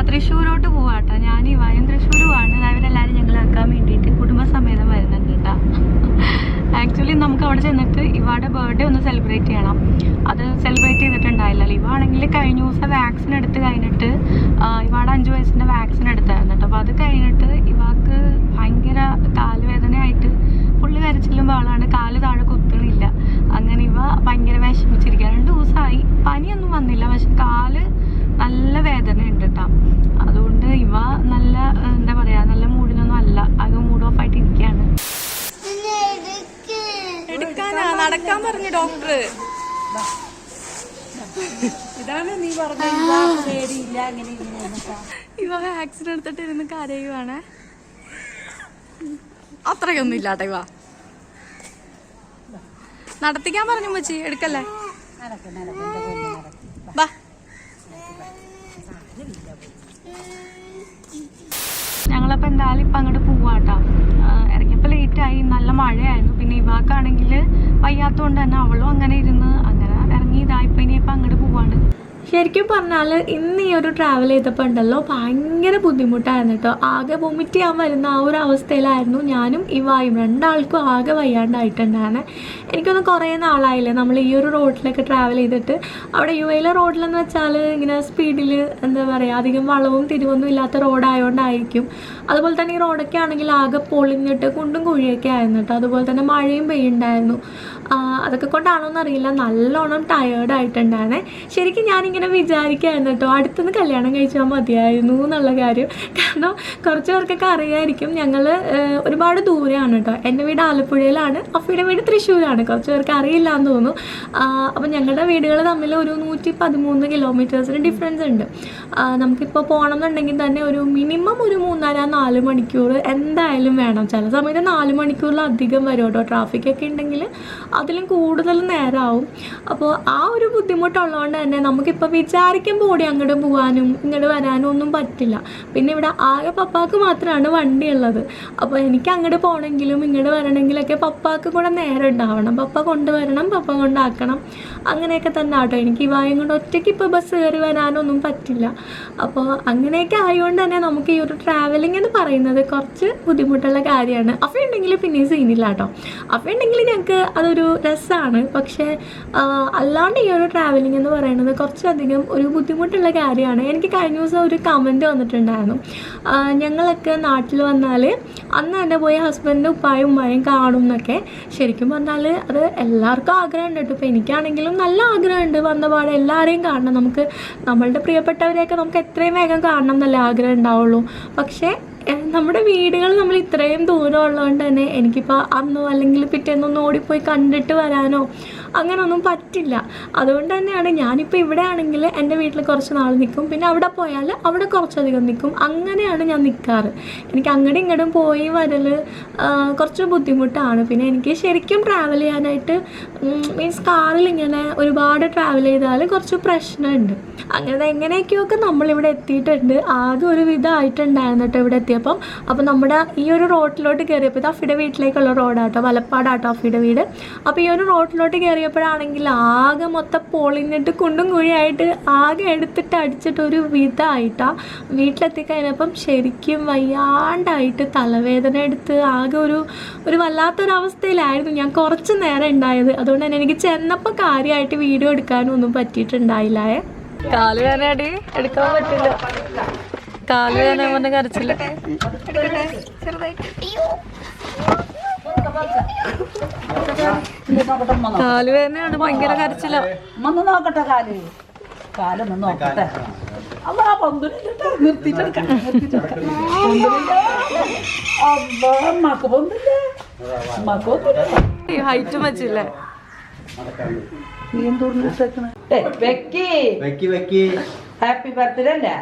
തൃശ്ശൂരോട്ട് പോവാട്ടോ. ഞാൻ ഇവായും തൃശ്ശൂരുമാണ്. അവരെല്ലാവരും ഞങ്ങളാക്കാൻ വേണ്ടിയിട്ട് കുടുംബസമേതം വരുന്നുണ്ട് കേട്ടോ. ആക്ച്വലി നമുക്ക് അവിടെ ചെന്നിട്ട് ഇവാടെ ബർത്ത്ഡേ ഒന്ന് സെലിബ്രേറ്റ് ചെയ്യണം. അത് സെലിബ്രേറ്റ് ചെയ്തിട്ടുണ്ടായില്ലല്ലോ. ഇവ ആണെങ്കിൽ കഴിഞ്ഞ ദിവസം വാക്സിൻ എടുത്ത് കഴിഞ്ഞിട്ട് ഇവാടെ 5 വയസ്സിൻ്റെ വാക്സിൻ എടുത്തായിരുന്നു കേട്ടോ. അപ്പോൾ അത് കഴിഞ്ഞിട്ട് ഇവാക്ക് ഭയങ്കര കാലുവേദനയായിട്ട് ഫുള്ള് കരച്ചിലും ബഹളമാണ്. കാല് താഴെ കുത്തണില്ല. അങ്ങനെ ഇവ ഭയങ്കര വിഷമിച്ചിരിക്കുക. 2 ദിവസമായി. പനിയൊന്നും വന്നില്ല, പക്ഷെ കാല് നല്ല വേദന ഉണ്ട് കേട്ടോ. അതുകൊണ്ട് ഇവ നല്ല എന്താ പറയുക, നല്ല മൂഡിനൊന്നും അല്ല. അത് മൂഡ് ഓഫ് ആയിട്ട് ഇരിക്കുകയാണ്. എടുക്കാനാ നടക്കാൻ പറഞ്ഞു ഡോക്ടർ. ഇതാണ് നീ പറഞ്ഞ പേടിയില്ല. അങ്ങനെ ഇവ വാക്സിൻ എടുത്തിട്ട് ഇരുന്ന് കരയുവാണ്. അത്രയൊന്നും ഇല്ലാട്ടെ. ഇവ നടത്തിക്കാൻ പറഞ്ഞു മച്ചി. എടുക്കല്ലേ വാ. ഞങ്ങളപ്പോൾ എന്തായാലും ഇപ്പം അങ്ങോട്ട് പോവാട്ടോ. ഇറങ്ങിയപ്പോൾ ലേറ്റായി, നല്ല മഴയായിരുന്നു. പിന്നെ ഇവാക്കാണെങ്കിൽ വയ്യാത്തതുകൊണ്ട് തന്നെ അവളും അങ്ങനെ ഇരുന്ന് അങ്ങനെ ഇറങ്ങിയതായിപ്പോൾ ഇനിയിപ്പോൾ അങ്ങോട്ട് പോവാണ്. ശരിക്കും പറഞ്ഞാൽ ഇന്ന് ഈ ഒരു ട്രാവൽ ചെയ്തപ്പോൾ ഉണ്ടല്ലോ ഭയങ്കര ബുദ്ധിമുട്ടായിരുന്നു കേട്ടോ. ആകെ വൊമിറ്റ് ചെയ്യാൻ വരുന്ന ആ ഒരു അവസ്ഥയിലായിരുന്നു ഞാനും ഇവായും. 2 ആൾക്കും ആകെ വയ്യാണ്ടായിട്ടുണ്ടായിരുന്നെ. എനിക്കൊന്ന് കുറേ നാളായില്ലേ നമ്മൾ ഈ ഒരു റോഡിലൊക്കെ ട്രാവൽ ചെയ്തിട്ട്. അവിടെ UAE റോഡിലെന്ന് വെച്ചാൽ ഇങ്ങനെ സ്പീഡിൽ എന്താ പറയുക, അധികം വളവും തിരിവൊന്നും ഇല്ലാത്ത റോഡായതുകൊണ്ടായിരിക്കും. അതുപോലെ തന്നെ ഈ റോഡൊക്കെ ആണെങ്കിൽ ആകെ പൊളിഞ്ഞിട്ട് കുണ്ടും കുഴിയൊക്കെ ആയിരുന്നു കേട്ടോ. അതുപോലെ തന്നെ മഴയും പെയ്യുണ്ടായിരുന്നു. അതൊക്കെ കൊണ്ടാണോ എന്നറിയില്ല, നല്ലോണം ടയേർഡായിട്ടുണ്ടായിരുന്നേ. ശരിക്കും ഞാനിങ്ങനെ വിചാരിക്കുകയായിരുന്നു കേട്ടോ, അടുത്തുനിന്ന് കല്യാണം കഴിച്ചാൽ മതിയായിരുന്നു എന്നുള്ള കാര്യം. കാരണം കുറച്ച് പേർക്കൊക്കെ അറിയായിരിക്കും, ഞങ്ങൾ ഒരുപാട് ദൂരെയാണ് കേട്ടോ. എൻ്റെ വീട് ആലപ്പുഴയിലാണ്, അഫിയുടെ വീട് തൃശ്ശൂരാണ്. കുറച്ച് പേർക്ക് അറിയില്ല എന്ന് തോന്നുന്നു. അപ്പം ഞങ്ങളുടെ വീടുകൾ തമ്മിൽ ഒരു 113 കിലോമീറ്റേഴ്സിന് ഡിഫറൻസ് ഉണ്ട്. നമുക്കിപ്പോൾ പോകണം എന്നുണ്ടെങ്കിൽ തന്നെ ഒരു മിനിമം ഒരു 3.5-4 മണിക്കൂർ എന്തായാലും വേണം. ചില സമയത്ത് 4 മണിക്കൂറിലധികം വരും കേട്ടോ. ട്രാഫിക്കൊക്കെ ഉണ്ടെങ്കിൽ അതിലും കൂടുതൽ നേരമാവും. അപ്പോൾ ആ ഒരു ബുദ്ധിമുട്ടുള്ളതുകൊണ്ട് തന്നെ നമുക്കിപ്പോൾ വിചാരിക്കുമ്പോൾ ഓടി അങ്ങോട്ട് പോകാനും ഇങ്ങോട്ട് വരാനും ഒന്നും പറ്റില്ല. പിന്നെ ഇവിടെ ആകെ പപ്പാക്ക് മാത്രമാണ് വണ്ടി ഉള്ളത്. അപ്പോൾ എനിക്ക് അങ്ങോട്ട് പോകണമെങ്കിലും ഇങ്ങോട്ട് വരണമെങ്കിലൊക്കെ പപ്പാക്ക് കൂടെ നേരം ഉണ്ടാവണം. പപ്പ കൊണ്ടുവരണം, പപ്പ കൊണ്ടാക്കണം, അങ്ങനെയൊക്കെ തന്നെ ആട്ടോ. എനിക്ക് ഈ വായും കൊണ്ട് ഒറ്റയ്ക്ക് ഇപ്പോൾ ബസ് കയറി വരാനൊന്നും പറ്റില്ല. അപ്പോൾ അങ്ങനെയൊക്കെ ആയതുകൊണ്ട് തന്നെ നമുക്ക് ഈ ഒരു ട്രാവലിംഗ് എന്ന് പറയുന്നത് കുറച്ച് ബുദ്ധിമുട്ടുള്ള കാര്യമാണ്. അഫ ഉണ്ടെങ്കിൽ പിന്നെ സീനില്ല കേട്ടോ. അഫ ഉണ്ടെങ്കിൽ ഞങ്ങൾക്ക് അതൊരു രസമാണ്. പക്ഷേ അല്ലാണ്ട് ഈ ഒരു ട്രാവലിംഗ് എന്ന് പറയുന്നത് കുറച്ചധികം ഒരു ബുദ്ധിമുട്ടുള്ള കാര്യമാണ്. എനിക്ക് കഴിഞ്ഞ ദിവസം ഒരു കമൻറ്റ് വന്നിട്ടുണ്ടായിരുന്നു, ഞങ്ങളൊക്കെ നാട്ടിൽ വന്നാൽ അന്ന് തന്നെ പോയി ഹസ്ബൻഡിൻ്റെ ഉപ്പായും ഉമ്മായും കാണും എന്നൊക്കെ. ശരിക്കും പറഞ്ഞാൽ അത് എല്ലാവർക്കും ആഗ്രഹമുണ്ട് കേട്ടോ. ഇപ്പോൾ എനിക്കാണെങ്കിലും നല്ല ആഗ്രഹമുണ്ട്, വന്ന പാടെ എല്ലാവരെയും കാണണം. നമുക്ക് നമ്മളുടെ പ്രിയപ്പെട്ടവരെയൊക്കെ നമുക്ക് എത്രയും വേഗം കാണണം എന്നല്ലേ ആഗ്രഹം ഉണ്ടാവുള്ളൂ. പക്ഷേ നമ്മുടെ വീടുകൾ നമ്മൾ ഇത്രയും ദൂരം ഉള്ളതുകൊണ്ട് തന്നെ എനിക്കിപ്പോൾ അന്നോ അല്ലെങ്കിൽ പിറ്റേന്നൊന്നും ഓടിപ്പോയി കണ്ടിട്ട് വരാനോ അങ്ങനെയൊന്നും പറ്റില്ല. അതുകൊണ്ട് തന്നെയാണ് ഞാനിപ്പോൾ ഇവിടെ ആണെങ്കിൽ എൻ്റെ വീട്ടിൽ കുറച്ച് നാൾ നിൽക്കും, പിന്നെ അവിടെ പോയാൽ അവിടെ കുറച്ചധികം നിൽക്കും. അങ്ങനെയാണ് ഞാൻ നിൽക്കാറ്. എനിക്ക് അങ്ങോട്ടും ഇങ്ങോട്ടും പോയി വരൽ കുറച്ച് ബുദ്ധിമുട്ടാണ്. പിന്നെ എനിക്ക് ശരിക്കും ട്രാവൽ ചെയ്യാനായിട്ട് മീൻസ് കാറിൽ ഇങ്ങനെ ഒരുപാട് ട്രാവൽ ചെയ്താൽ കുറച്ച് പ്രശ്നമുണ്ട്. അങ്ങനെ എങ്ങനെയൊക്കെയൊക്കെ നമ്മളിവിടെ എത്തിയിട്ടുണ്ട്. ആകെ ഒരു വിധമായിട്ടുണ്ടായിരുന്നു കേട്ടോ ഇവിടെ എത്തിയപ്പം. അപ്പോൾ നമ്മുടെ ഈ ഒരു റോഡിലോട്ട് കയറിയപ്പോൾ ഇത് അഫിയുടെ വീട്ടിലേക്കുള്ള റോഡാട്ടോ, വലപ്പാടാട്ടോ അഫിയുടെ വീട്. അപ്പോൾ ഈ ഒരു റോഡിലോട്ട് കയറിയപ്പോഴാണെങ്കിൽ ആകെ മൊത്തം പൊളിഞ്ഞിട്ട് കുണ്ടും കുഴിയായിട്ട് ആകെ എടുത്തിട്ട് അടിച്ചിട്ട് ഒരു വിധമായിട്ടാണ്. വീട്ടിലെത്തിക്കഴിഞ്ഞപ്പം ശരിക്കും വയ്യാണ്ടായിട്ട് തലവേദന എടുത്ത് ആകെ ഒരു വല്ലാത്തൊരവസ്ഥയിലായിരുന്നു ഞാൻ കുറച്ച് നേരം ഉണ്ടായത്. അതുകൊണ്ട് തന്നെ എനിക്ക് ചെന്നപ്പോൾ കാര്യമായിട്ട് വീഡിയോ എടുക്കാനും ഒന്നും പറ്റിയിട്ടുണ്ടായില്ലേ. കാല് വേദനയാടി, എടുക്കാൻ പറ്റില്ല. കാല് വേദന പറഞ്ഞ കരച്ചില്ല. കാല് വേദനയാണ്, ഭയങ്കര കരച്ചില്ല. ഒന്ന് നോക്കട്ടെ, കാലൊന്ന് നോക്കട്ടെ. ഹൈറ്റും വെച്ചില്ലേ. ഹാപ്പി ബർത്ത്ഡേ അല്ലേ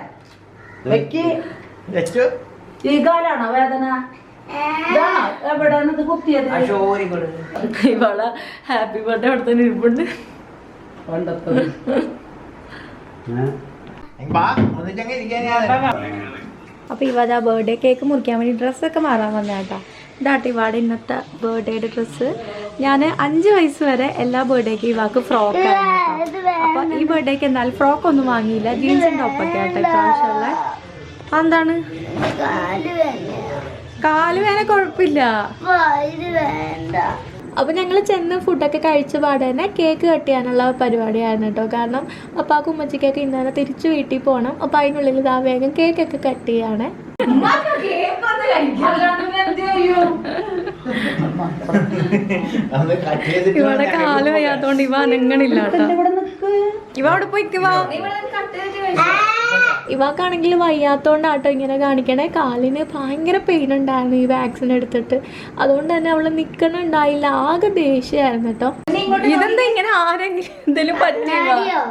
വെക്കി? ഈ കാലാണോ വേദന? എവിടെയാണ് കുത്തിയത്? ഇവളെ ഹാപ്പി ബർത്ത്ഡേ അവിടെ തന്നെ ഇരിപ്പുണ്ട്. അപ്പോൾ ഇവ ബർത്ത്ഡേ കേക്ക് മുറിക്കാൻ വേണ്ടി ഡ്രസ്സൊക്കെ മാറാൻ വന്നേട്ടാ. ഇതാട്ടെ ഇവാടെ ഇന്നത്തെ ബർത്ത്ഡേയുടെ ഡ്രസ്സ്. ഞാൻ 5 വയസ്സ് വരെ എല്ലാ ബർത്ത്ഡേക്കും ഇവാക്ക് ഫ്രോക്കാണ്. അപ്പോൾ ഈ ബർത്ത്ഡേക്ക് എന്തായാലും ഫ്രോക്കൊന്നും വാങ്ങിയില്ല, ജീൻസും ടോപ്പൊക്കെ ആട്ടെ ഇപ്രാവശ്യമുള്ള. എന്താണ് കാല് വേന കുഴപ്പമില്ല. അപ്പൊ ഞങ്ങൾ ചെന്ന് ഫുഡൊക്കെ കഴിച്ച പാടെ തന്നെ കേക്ക് കട്ട് ചെയ്യാനുള്ള പരിപാടിയായിരുന്നു കേട്ടോ. കാരണം അപ്പാക്കും ഉമ്മച്ചിക്കൊക്കെ ഇന്നലെ തിരിച്ചു വീട്ടിൽ പോകണം. അപ്പൊ അതിനുള്ളിൽ ഇതാ വേഗം കേക്കൊക്കെ കട്ട് ചെയ്യാണ്. ഇവിടെ കാല് വയ്യാത്തോണ്ട് ഇവ അനങ്ങണില്ല കേട്ടോ. ഇവ അവിടെ പോയി ഇവാക്കാണെങ്കിൽ വയ്യാത്തോണ്ടാട്ടോ ഇങ്ങനെ കാണിക്കണേ. കാലിന് ഭയങ്കര പെയിൻ ഉണ്ടായിരുന്നു ഈ വാക്സിൻ എടുത്തിട്ട്. അതുകൊണ്ട് തന്നെ അവള് നിക്കണുണ്ടായില്ല. ആകെ ദേഷ്യമായിരുന്നു കേട്ടോ. ഇതെന്താ ഇങ്ങനെ ആരെങ്കിലും എന്തെങ്കിലും പറ്റിയോ?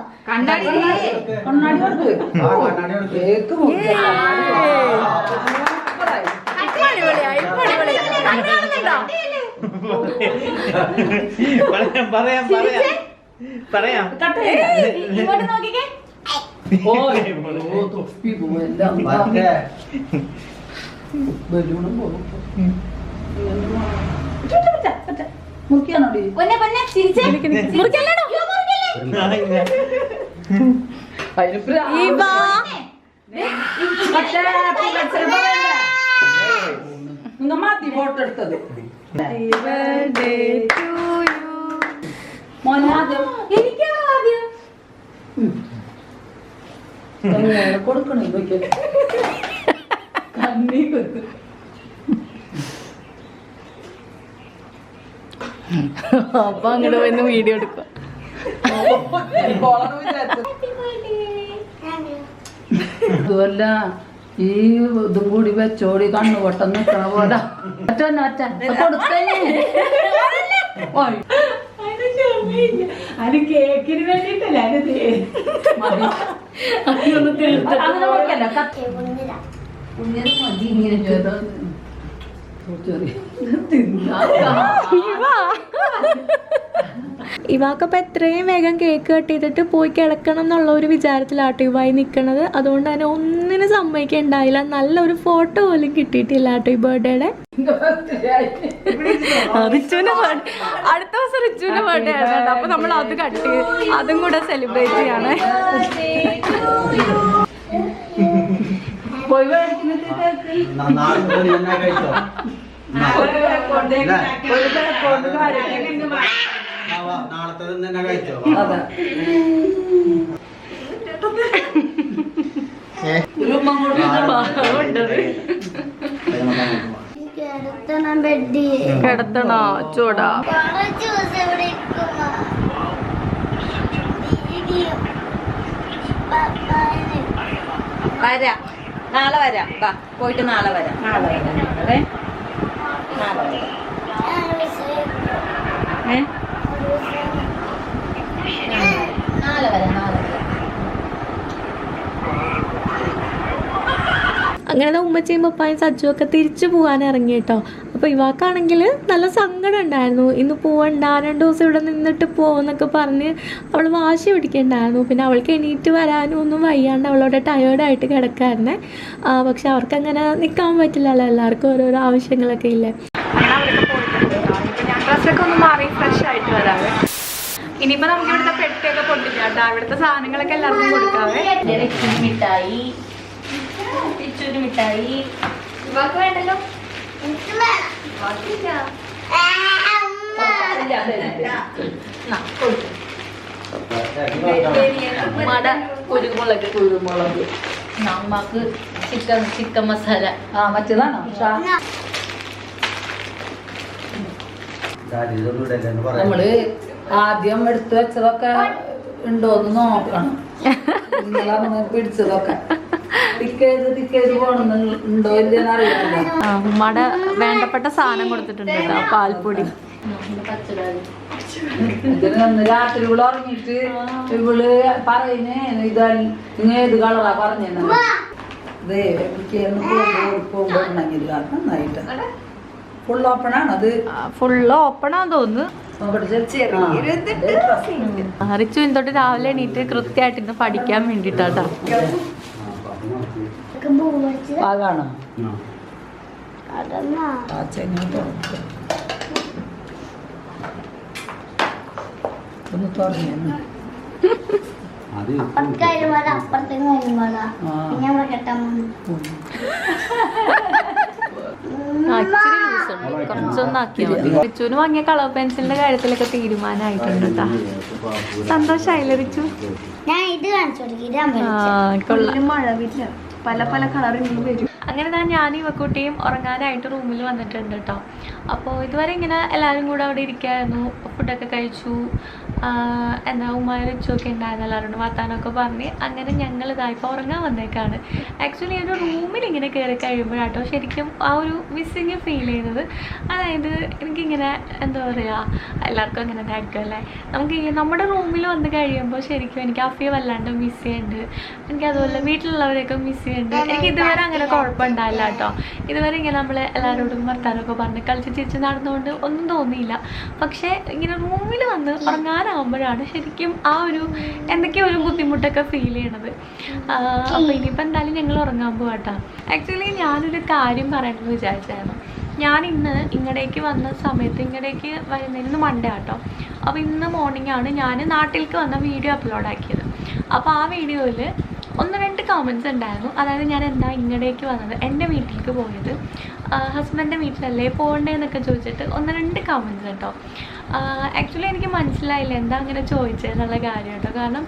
മാറ്റി ഫോട്ടോ എടുത്തത് കൊടുക്കണേ കണ്ണീ അപ്പൊ അങ്ങോട്ട് പോയി വീഡിയോ എടുക്കുക. അതുമല്ല ഈ ഇതും കൂടി വെച്ചോടി കണ്ണു പൊട്ടം നിക്കണ പോലെ അത് കേക്കിന് വേണ്ടിട്ടല്ല ഇവാക്കപ്പം എത്രയും വേഗം കേക്ക് കട്ട് ചെയ്തിട്ട് പോയി കിടക്കണം എന്നുള്ള ഒരു വിചാരത്തിലാട്ടോ ഇവായി നിൽക്കണത്. അതുകൊണ്ട് തന്നെ ഒന്നിനും സമ്മതിക്കണ്ടായില്ല. നല്ലൊരു ഫോട്ടോ പോലും കിട്ടിയിട്ടില്ല കേട്ടോ ഈ ബർത്ത്ഡേയുടെ. റിച്ചുവിന്റെ അടുത്ത ദിവസം റിച്ചുവിന്റെ ബർത്ത്ഡേ ആയിരുന്നു. അപ്പൊ നമ്മൾ അത് കട്ട് ചെയ്ത് അതും കൂടെ സെലിബ്രേറ്റ് ചെയ്യാണ്. കിടത്തണോ ചൂടാ? വരാം, നാളെ വരാം. വാ പോയിട്ട് നാളെ വരാം. നാളെ വരാം. അങ്ങനെ ഉമ്മച്ചയും പപ്പായും സജ്ജുവൊക്കെ തിരിച്ചു പോകാൻ ഇറങ്ങി കേട്ടോ. അപ്പോൾ ഇവാക്കാണെങ്കിൽ നല്ല സങ്കടം ഉണ്ടായിരുന്നു. ഇന്ന് പോവണ്ട, 2 ദിവസം ഇവിടെ നിന്നിട്ട് പോകുന്നൊക്കെ പറഞ്ഞ് അവൾ വാശി പിടിക്കണ്ടായിരുന്നു. പിന്നെ അവൾക്ക് എണീറ്റ് വരാനും ഒന്നും വയ്യാണ്ട് അവളോട് ടയേർഡായിട്ട് കിടക്കായിരുന്നേ. പക്ഷെ അവർക്കങ്ങനെ നിൽക്കാൻ പറ്റില്ലല്ലോ, എല്ലാവർക്കും ഓരോരോ ആവശ്യങ്ങളൊക്കെ ഇല്ലേ. ഞാൻ ഡ്രസ്സൊക്കെ ഒന്ന് മാറി ഫ്രഷ് ആയിട്ട് വരാവേ. ഇനിയിപ്പോൾ നമുക്ക് ഇവിടുത്തെ പെട്ടിയൊക്കെ പൊട്ടിക്കാം കേട്ടോ. ഇവിടുത്തെ സാധനങ്ങളൊക്കെ എല്ലാവർക്കും കൊടുക്കാവേ. മിഠായി മിഠായി ഇവാക്ക് വേണ്ടല്ലോ. കുരുമുളക് നമ്മക്ക് ചിക്കൻ മസാല. മറ്റേതാണോ? നമ്മള് ആദ്യം എടുത്തു വെച്ചതൊക്കെ ഉണ്ടോന്ന് നോക്കണം. ഇന്നലെ പിടിച്ചതൊക്കെ ഉണ്ടോ ഇല്ലെന്ന് അറിയാമല്ലോ. ഉമ്മയുടെ വേണ്ടപ്പെട്ട സാധനം കൊടുത്തിട്ടുണ്ട് കേട്ടോ, പാൽപ്പൊടി. ഇതിന് രാത്രി ഇവള് ഉറങ്ങിയിട്ട് ഇവള് പറയുന്നേ ഏത് കളറാ പറഞ്ഞത്. അതെ പോകുമ്പോ നന്നായിട്ട് ഫുൾ ഓപ്പൺ ആണ്. അത് ഫുള്ള് ഓപ്പണാന്ന് തോന്നുന്നു. റിച്ചു തൊട്ട് രാവിലെ എണീറ്റ് കൃത്യമായിട്ട് ഇന്ന് പഠിക്കാൻ വേണ്ടിട്ടാട്ടോ. പാകാണോ? ഒന്ന് തുറന്നു അപ്പുറത്തേക്ക് വരുമ്പോഴാ പിന്നെ നമ്മളെ കെട്ടാൻ കുറച്ചൊന്നും ആക്കിയാൽ മതി. റിച്ചുവിന് വാങ്ങിയ കളർ പെൻസിലിന്റെ കാര്യത്തിലൊക്കെ തീരുമാനമായിട്ടുണ്ട് കേട്ടാ. സന്തോഷായില്ലേ റിച്ചു? ഞാൻ ഇത് കാണിച്ചു കൊടുക്കും. കൊള്ളാം. മഴവില്ല പല പല കളറിൽ വരും. അങ്ങനെ ഞാൻ ഇവക്കുട്ടിയും ഉറങ്ങാനായിട്ട് റൂമിൽ വന്നിട്ടുണ്ട് കേട്ടോ. അപ്പോൾ ഇതുവരെ ഇങ്ങനെ എല്ലാവരും കൂടെ അവിടെ ഇരിക്കായിരുന്നു. ഫുഡൊക്കെ കഴിച്ചു. എന്താ ഉമ്മായ റിച്ചൊക്കെ ഉണ്ടായിരുന്നു. എല്ലാവരോടും വർത്താനമൊക്കെ പറഞ്ഞ് അങ്ങനെ ഞങ്ങൾ ഇതായിപ്പോൾ ഉറങ്ങാൻ വന്നേക്കാണ്. ആക്ച്വലി ഒരു റൂമിൽ ഇങ്ങനെ കയറി കഴിയുമ്പോഴാട്ടോ ശരിക്കും ആ ഒരു മിസ്സിങ് ഫീൽ ചെയ്യുന്നത്. അതായത് എനിക്കിങ്ങനെ എന്താ പറയുക, എല്ലാവർക്കും അങ്ങനെ ആയിരിക്കും അല്ലേ, നമുക്ക് നമ്മുടെ റൂമിൽ വന്ന് കഴിയുമ്പോൾ ശരിക്കും എനിക്ക് അഫിയെ വല്ലാണ്ട് മിസ് ചെയ്യുന്നുണ്ട്. എനിക്ക് അതുപോലെ വീട്ടിലുള്ളവരെയൊക്കെ മിസ് ചെയ്യുന്നുണ്ട്. എനിക്ക് ഇതുവരെ അങ്ങനെ കുഴപ്പമുണ്ടായില്ല കേട്ടോ. ഇതുവരെ ഇങ്ങനെ നമ്മൾ എല്ലാവരോടും വർത്താനമൊക്കെ പറഞ്ഞ് കളിച്ച് ചിരിച്ച് നടന്നുകൊണ്ട് ഒന്നും തോന്നിയില്ല. പക്ഷേ ഇങ്ങനെ റൂമിൽ വന്ന് ഉറങ്ങാനാകുമ്പോഴാണ് ശരിക്കും ആ ഒരു എന്തൊക്കെയോ ഒരു ബുദ്ധിമുട്ടൊക്കെ ഫീൽ ചെയ്യണത്. അപ്പോൾ ഇനിയിപ്പോൾ എന്തായാലും ഞങ്ങൾ ഉറങ്ങാൻ പോകാട്ടോ. ആക്ച്വലി ഞാനൊരു കാര്യം പറയണമെന്ന് വിചാരിച്ചായിരുന്നു. ഞാൻ ഇന്ന് ഇങ്ങടേക്ക് വന്ന സമയത്ത്, ഇങ്ങടേക്ക് വരുന്നതിന് മൺഡേ ആട്ടോ. അപ്പോൾ ഇന്ന് മോർണിംഗ് ആണ് ഞാൻ നാട്ടിലേക്ക് വന്ന വീഡിയോ അപ്ലോഡ് ആക്കിയത്. അപ്പോൾ ആ വീഡിയോയിൽ 1-2 കമൻറ്റ്സ് ഉണ്ടായിരുന്നു. അതായത് ഞാൻ എന്താ ഇങ്ങടേക്ക് വന്നത്, എൻ്റെ വീട്ടിലേക്ക് പോയത്, ഹസ്ബൻഡിൻ്റെ വീട്ടിലല്ലേ പോകണ്ടേന്നൊക്കെ ചോദിച്ചിട്ട് 1-2 കമൻറ്റ്സ് കേട്ടോ. ആക്ച്വലി എനിക്ക് മനസ്സിലായില്ല എന്താ അങ്ങനെ ചോദിച്ചതെന്നുള്ള കാര്യം കേട്ടോ. കാരണം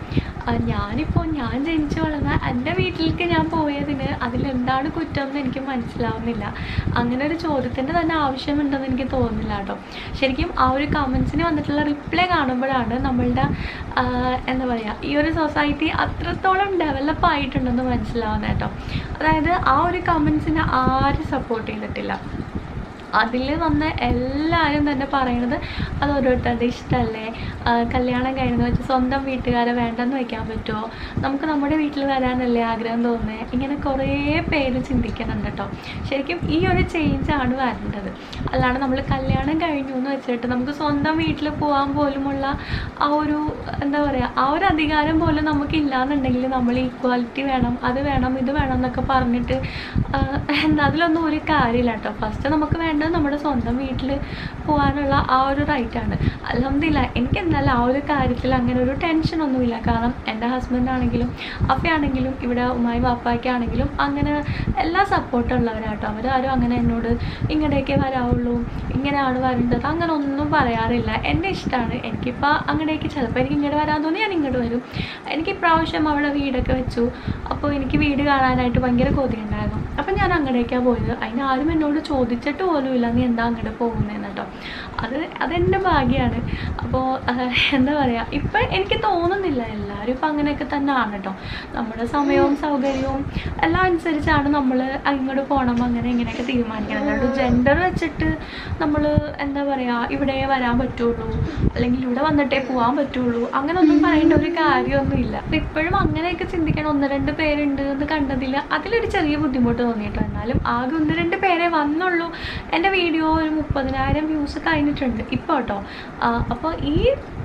ഞാൻ ജനിച്ചു വളർന്ന എൻ്റെ വീട്ടിലേക്ക് ഞാൻ പോയതിന് അതിലെന്താണ് കുറ്റം എന്ന് എനിക്ക് മനസ്സിലാവുന്നില്ല. അങ്ങനെ ഒരു ചോദ്യത്തിൻ്റെ തന്നെ ആവശ്യമുണ്ടെന്ന് എനിക്ക് തോന്നുന്നില്ല കേട്ടോ. ശരിക്കും ആ ഒരു കമൻസിന് വന്നിട്ടുള്ള റിപ്ലൈ കാണുമ്പോഴാണ് നമ്മളുടെ എന്താ പറയുക, ഈ ഒരു സൊസൈറ്റി അത്രത്തോളം ഡെവലപ്പ് ആയിട്ടുണ്ടെന്ന് മനസ്സിലാവുന്നത് കേട്ടോ. അതായത് ആ ഒരു കമൻസിനെ ആരും സപ്പോർട്ട് ചെയ്തിട്ടില്ല. അതിൽ വന്ന എല്ലാവരും തന്നെ പറയണത് അത് ഓരോരുത്തരുടെ ഇഷ്ടമല്ലേ, കല്യാണം കഴിഞ്ഞെന്ന് വെച്ച് സ്വന്തം വീട്ടുകാരെ വേണ്ടെന്ന് വയ്ക്കാൻ പറ്റുമോ, നമുക്ക് നമ്മുടെ വീട്ടിൽ വരാനല്ലേ ആഗ്രഹം തോന്നുന്നത്, ഇങ്ങനെ കുറേ പേര് ചിന്തിക്കുന്നുണ്ട് കേട്ടോ. ശരിക്കും ഈ ഒരു ചേഞ്ചാണ് വരേണ്ടത്. അല്ലാണ്ട് നമ്മൾ കല്യാണം കഴിഞ്ഞു എന്ന് വെച്ചിട്ട് നമുക്ക് സ്വന്തം വീട്ടിൽ പോകാൻ പോലുമുള്ള ആ ഒരു എന്താ പറയുക, ആ ഒരു അധികാരം പോലും നമുക്കില്ലാന്നുണ്ടെങ്കിൽ നമ്മൾ ഈക്വാലിറ്റി വേണം, അത് വേണം, ഇത് വേണം എന്നൊക്കെ പറഞ്ഞിട്ട് എന്താ അതിലൊന്നും ഒരു കാര്യമില്ല കേട്ടോ. ഫസ്റ്റ് നമുക്ക് വേണ്ടത് നമ്മുടെ സ്വന്തം വീട്ടിൽ പോകാനുള്ള ആ ഒരു റൈറ്റാണ്. അൽഹംദുലില്ലാ എനിക്ക് എന്തായാലും ആ ഒരു കാര്യത്തിൽ അങ്ങനെ ഒരു ടെൻഷനൊന്നുമില്ല. കാരണം എൻ്റെ ഹസ്ബൻഡാണെങ്കിലും അപ്പയാണെങ്കിലും ഇവിടെ ഉമ്മായി വാപ്പായ്ക്കാണെങ്കിലും അങ്ങനെ എല്ലാ സപ്പോർട്ടുള്ളവരാട്ടോ. അവരാരും അങ്ങനെ എന്നോട് ഇങ്ങടേക്കേ വരാവുള്ളൂ, ഇങ്ങനെയാണ് വരേണ്ടത് അങ്ങനെ ഒന്നും പറയാറില്ല. എൻ്റെ ഇഷ്ടമാണ്. എനിക്കിപ്പോൾ അങ്ങടേക്ക് ചിലപ്പോൾ എനിക്ക് ഇങ്ങോട്ട് വരാൻ തോന്നി ഞാൻ ഇങ്ങോട്ട് വരും. എനിക്ക് ഇപ്രാവശ്യം അവിടെ വീടൊക്കെ വെച്ചു. അപ്പോൾ എനിക്ക് വീട് കാണാനായിട്ട് ഭയങ്കര കൊതിയുണ്ടായിരുന്നു. അപ്പം ഞാൻ അങ്ങടേക്കാണ് പോയത്. അതിനാരും എന്നോട് ചോദിച്ചിട്ട് പോലും ഇല്ല നീ എന്താ അങ്ങോട്ട് പോകുന്നതെന്ന് കേട്ടോ. അതെൻ്റെ ഭാഗ്യമാണ്. അപ്പോൾ എന്താ പറയുക, ഇപ്പം എനിക്ക് തോന്നുന്നില്ല എല്ലാവരും ഇപ്പം അങ്ങനെയൊക്കെ തന്നെ ആണ് കേട്ടോ. നമ്മുടെ സമയവും സൗകര്യവും എല്ലാം അനുസരിച്ചാണ് നമ്മൾ അങ്ങോട്ട് പോകണം അങ്ങനെ ഇങ്ങനെയൊക്കെ തീരുമാനിക്കണം. അല്ലാണ്ട് ജെൻഡർ വെച്ചിട്ട് നമ്മൾ എന്താ പറയുക ഇവിടെ വരാൻ പറ്റുള്ളൂ അല്ലെങ്കിൽ ഇവിടെ വന്നിട്ടേ പോകാൻ പറ്റുള്ളൂ അങ്ങനെയൊന്നും പറയേണ്ട ഒരു കാര്യമൊന്നുമില്ല. അപ്പം ഇപ്പോഴും അങ്ങനെയൊക്കെ ചിന്തിക്കണം. 1-2 പേരുണ്ട് എന്ന് കണ്ടതിൽ അതിലൊരു ചെറിയ ബുദ്ധിമുട്ട് തോന്നിയിട്ടോ. എന്നാലും ആകെ 1-2 പേരെ വന്നുള്ളൂ. എൻ്റെ വീഡിയോ ഒരു 30,000 വ്യൂസ് കഴിഞ്ഞിട്ടുണ്ട് ഇപ്പോൾ കേട്ടോ. അപ്പോൾ ഈ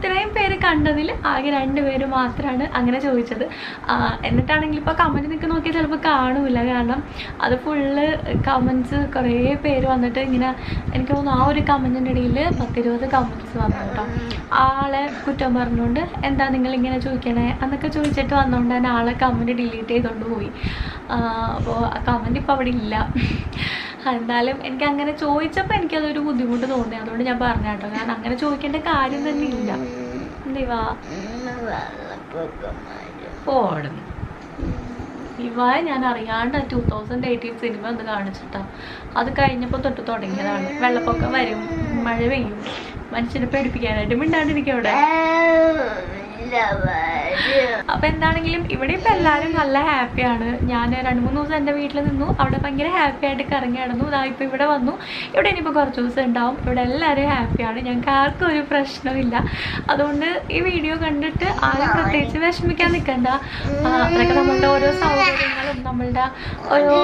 ഇത്രയും പേര് കണ്ടതിൽ ആകെ 2 പേര് മാത്രമാണ് അങ്ങനെ ചോദിച്ചത്. എന്നിട്ടാണെങ്കിൽ ഇപ്പോൾ കമൻറ്റ് നിൽക്ക് നോക്കിയാൽ ചിലപ്പോൾ കാണൂല. കാരണം അത് ഫുള്ള് കമൻറ്റ്സ് കുറേ പേര് വന്നിട്ട് ഇങ്ങനെ എനിക്ക് തോന്നുന്നു ആ ഒരു കമൻറ്റിൻ്റെ ഇടയിൽ 10-20 കമൻറ്റ്സ് വന്നു കേട്ടോ. ആളെ കുറ്റം പറഞ്ഞുകൊണ്ട് എന്താ നിങ്ങളിങ്ങനെ ചോദിക്കണേ എന്നൊക്കെ ചോദിച്ചിട്ട് വന്നുകൊണ്ട് തന്നെ ആളെ കമൻറ്റ് ഡിലീറ്റ് ചെയ്തുകൊണ്ട് പോയി. അപ്പോൾ ആ കമൻറ്റ് ഇപ്പോൾ അവിടെ ഇല്ല. എന്തായാലും എനിക്ക് അങ്ങനെ ചോദിച്ചപ്പോൾ എനിക്കതൊരു ബുദ്ധിമുട്ട് തോന്നി. അതുകൊണ്ട് ഞാൻ പറഞ്ഞ കേട്ടോ. കാരണം അങ്ങനെ ചോദിക്കേണ്ട കാര്യം തന്നെ ഇല്ല. എന്തിവാ പോടും ഇവ ഞാൻ അറിയാണ്ട് 2018 സിനിമ ഒന്ന് കാണിച്ചിട്ടാ. അത് കഴിഞ്ഞപ്പോൾ തൊട്ട് തുടങ്ങിയതാണ്. വെള്ളപ്പൊക്കം വരും, മഴ പെയ്യും, മനുഷ്യനെ പേടിപ്പിക്കാനായിട്ട് മിണ്ടാണ്ടിരിക്കും അവിടെ. അപ്പൊ എന്താണെങ്കിലും ഇവിടെ ഇപ്പൊ എല്ലാരും നല്ല ഹാപ്പിയാണ്. ഞാൻ 2-3 ദിവസം എൻ്റെ വീട്ടിൽ നിന്നു. അവിടെ ഭയങ്കര ഹാപ്പി ആയിട്ട് കറങ്ങി നടന്നു. ഇതാ ഇപ്പൊ ഇവിടെ വന്നു. ഇവിടെ ഇനിയിപ്പോൾ കുറച്ച് ദിവസം ഉണ്ടാവും. ഇവിടെ എല്ലാവരും ഹാപ്പിയാണ്. ഞങ്ങൾക്ക് ആർക്കും ഒരു പ്രശ്നമില്ല. അതുകൊണ്ട് ഈ വീഡിയോ കണ്ടിട്ട് ആരും പ്രത്യേകിച്ച് വിഷമിക്കാൻ നിൽക്കണ്ട. അതൊക്കെ നമ്മളുടെ ഓരോ സൗകര്യങ്ങളും നമ്മളുടെ ഓരോ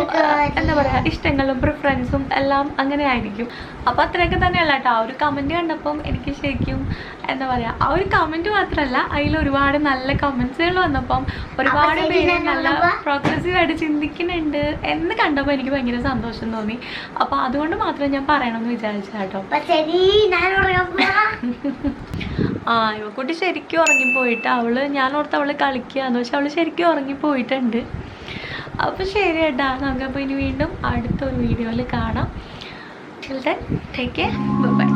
എന്താ പറയുക ഇഷ്ടങ്ങളും പ്രിഫറൻസും എല്ലാം അങ്ങനെ ആയിരിക്കും. അപ്പോൾ അത്രയൊക്കെ തന്നെയല്ല കേട്ടോ. ആ ഒരു കമൻറ്റ് കണ്ടപ്പം എനിക്ക് ശരിക്കും എന്താ പറയുക, ആ ഒരു കമൻറ്റ് മാത്രമല്ല അതിൽ ഒരുപാട് നല്ല കമൻസുകൾ വന്നപ്പം ഒരുപാട് പേര് നല്ല പ്രോഗ്രസീവായിട്ട് ചിന്തിക്കുന്നുണ്ട് എന്ന് കണ്ടപ്പോൾ എനിക്ക് ഭയങ്കര സന്തോഷം തോന്നി. അപ്പോൾ അതുകൊണ്ട് മാത്രം ഞാൻ പറയണമെന്ന് വിചാരിച്ചു കേട്ടോ. ഇവക്കുട്ടി ശരിക്കും ഉറങ്ങിപ്പോയിട്ട് ഞാൻ ഓർത്ത് അവള് കളിക്കുകയെന്ന്, പക്ഷെ അവള് ശരിക്കും ഉറങ്ങിപ്പോയിട്ടുണ്ട്. അപ്പോൾ ശരി കേട്ടാ, നമുക്കപ്പോൾ ഇനി വീണ്ടും അടുത്തൊരു വീഡിയോയിൽ കാണാം. Take care, by.